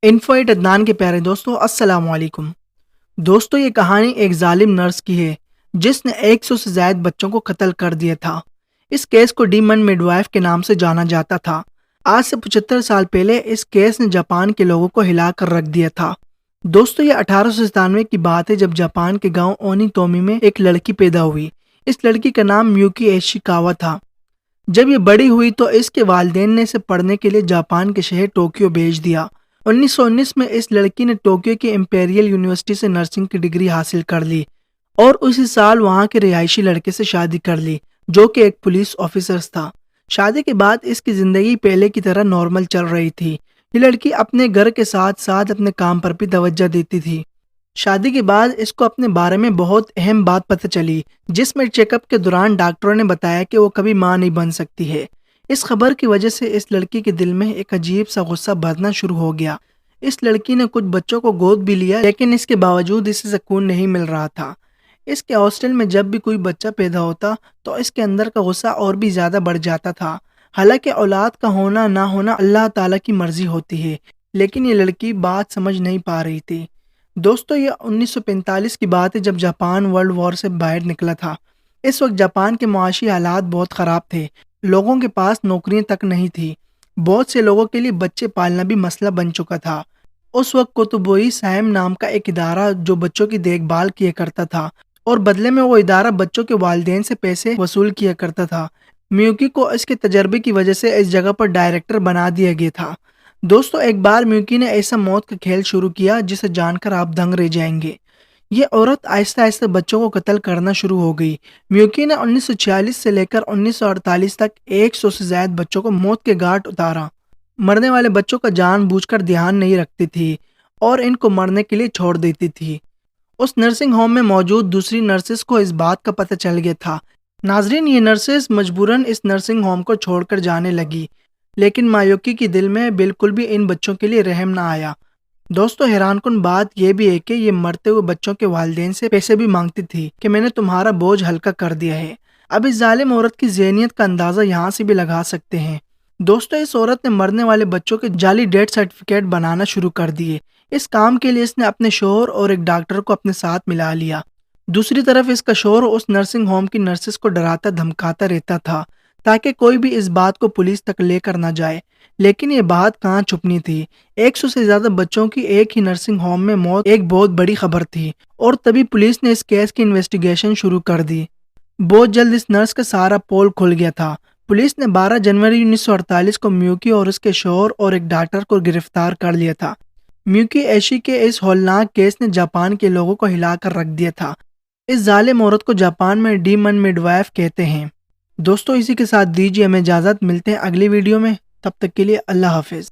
انفوائٹ عدنان کے پیارے دوستوں السلام علیکم۔ دوستوں یہ کہانی ایک ظالم نرس کی ہے جس نے 100 سے زائد بچوں کو قتل کر دیا تھا۔ اس کیس کو ڈیمن مڈوائف کے نام سے جانا جاتا تھا۔ آج سے 75 سال پہلے اس کیس نے جاپان کے لوگوں کو ہلا کر رکھ دیا تھا۔ دوستوں یہ 1897 کی بات ہے جب جاپان کے گاؤں اونی تومی میں ایک لڑکی پیدا ہوئی۔ اس لڑکی کا نام میوکی ایشیکاوا تھا۔ جب یہ بڑی ہوئی تو اس کے والدین نے اسے پڑھنے کے لیے جاپان کے شہر ٹوکیو بھیج دیا۔ 1919 میں اس لڑکی نے ٹوکیو کی امپیریل یونیورسٹی سے نرسنگ کی ڈگری حاصل کر لی اور اسی سال وہاں کے رہائشی لڑکے سے شادی کر لی جو کہ ایک پولیس آفیسر تھا۔ شادی کے بعد اس کی زندگی پہلے کی طرح نارمل چل رہی تھی۔ یہ لڑکی اپنے گھر کے ساتھ ساتھ اپنے کام پر بھی توجہ دیتی تھی۔ شادی کے بعد اس کو اپنے بارے میں بہت اہم بات پتہ چلی جس میں چیک اپ کے دوران ڈاکٹروں نے بتایا کہ وہ کبھی ماں نہیں بن سکتی ہے۔ اس خبر کی وجہ سے اس لڑکی کے دل میں ایک عجیب سا غصہ بھرنا شروع ہو گیا۔ اس لڑکی نے کچھ بچوں کو گود بھی لیا لیکن اس کے باوجود اسے سکون نہیں مل رہا تھا۔ اس کے ہاسٹل میں جب بھی کوئی بچہ پیدا ہوتا تو اس کے اندر کا غصہ اور بھی زیادہ بڑھ جاتا تھا۔ حالانکہ اولاد کا ہونا نہ ہونا اللہ تعالیٰ کی مرضی ہوتی ہے لیکن یہ لڑکی بات سمجھ نہیں پا رہی تھی۔ دوستو یہ 1945 کی بات ہے جب جاپان ورلڈ وار سے باہر نکلا تھا۔ اس وقت جاپان کے معاشی حالات بہت خراب تھے۔ لوگوں کے پاس نوکریاں تک نہیں تھی۔ بہت سے لوگوں کے لیے بچے پالنا بھی مسئلہ بن چکا تھا۔ اس وقت کوتوبوئی سائم نام کا ایک ادارہ جو بچوں کی دیکھ بھال کیا کرتا تھا اور بدلے میں وہ ادارہ بچوں کے والدین سے پیسے وصول کیا کرتا تھا۔ میوکی کو اس کے تجربے کی وجہ سے اس جگہ پر ڈائریکٹر بنا دیا گیا تھا۔ دوستو ایک بار میوکی نے ایسا موت کا کھیل شروع کیا جسے جان کر آپ دنگ رہ جائیں گے۔ یہ عورت آہستہ آہستہ بچوں کو قتل کرنا شروع ہو گئی۔ میوکی نے 1946 سے لے کر 1948 تک 100 سے زائد بچوں کو موت کے گھاٹ اتارا۔ مرنے والے بچوں کا جان بوجھ کر دھیان نہیں رکھتی تھی اور ان کو مرنے کے لیے چھوڑ دیتی تھی۔ اس نرسنگ ہوم میں موجود دوسری نرسز کو اس بات کا پتہ چل گیا تھا۔ ناظرین یہ نرسز مجبوراً اس نرسنگ ہوم کو چھوڑ کر جانے لگی لیکن مایوکی کے دل میں بالکل بھی ان بچوں کے لیے رحم نہ آیا۔ دوستو حیران کن بات یہ بھی ہے کہ یہ مرتے ہوئے بچوں کے والدین سے پیسے بھی مانگتی تھی کہ میں نے تمہارا بوجھ ہلکا کر دیا ہے۔ اب اس ظالم عورت کی ذہنیت کا اندازہ یہاں سے بھی لگا سکتے ہیں۔ دوستو اس عورت نے مرنے والے بچوں کے جعلی ڈیتھ سرٹیفکیٹ بنانا شروع کر دیے۔ اس کام کے لیے اس نے اپنے شوہر اور ایک ڈاکٹر کو اپنے ساتھ ملا لیا۔ دوسری طرف اس کا شوہر اس نرسنگ ہوم کی نرسز کو ڈراتا دھمکاتا رہتا تھا تاکہ کوئی بھی اس بات کو پولیس تک لے کر نہ جائے، لیکن یہ بات کہاں چھپنی تھی۔ 100 سے زیادہ بچوں کی ایک ہی نرسنگ ہوم میں موت ایک بہت بڑی خبر تھی اور تبھی پولیس نے اس کیس کی انویسٹیگیشن شروع کر دی۔ بہت جلد اس نرس کا سارا پول کھل گیا تھا۔ پولیس نے 12 جنوری 1948 کو میوکی اور اس کے شوہر اور ایک ڈاکٹر کو گرفتار کر لیا تھا۔ میوکی ایشی کے اس ہولناک کیس نے جاپان کے لوگوں کو ہلا کر رکھ دیا تھا۔ اس ظالم عورت کو جاپان میں ڈیمن مڈوائف کہتے ہیں۔ دوستو اسی کے ساتھ دیجیے ہمیں اجازت، ملتے ہیں اگلی ویڈیو میں، تب تک کے لیے اللہ حافظ۔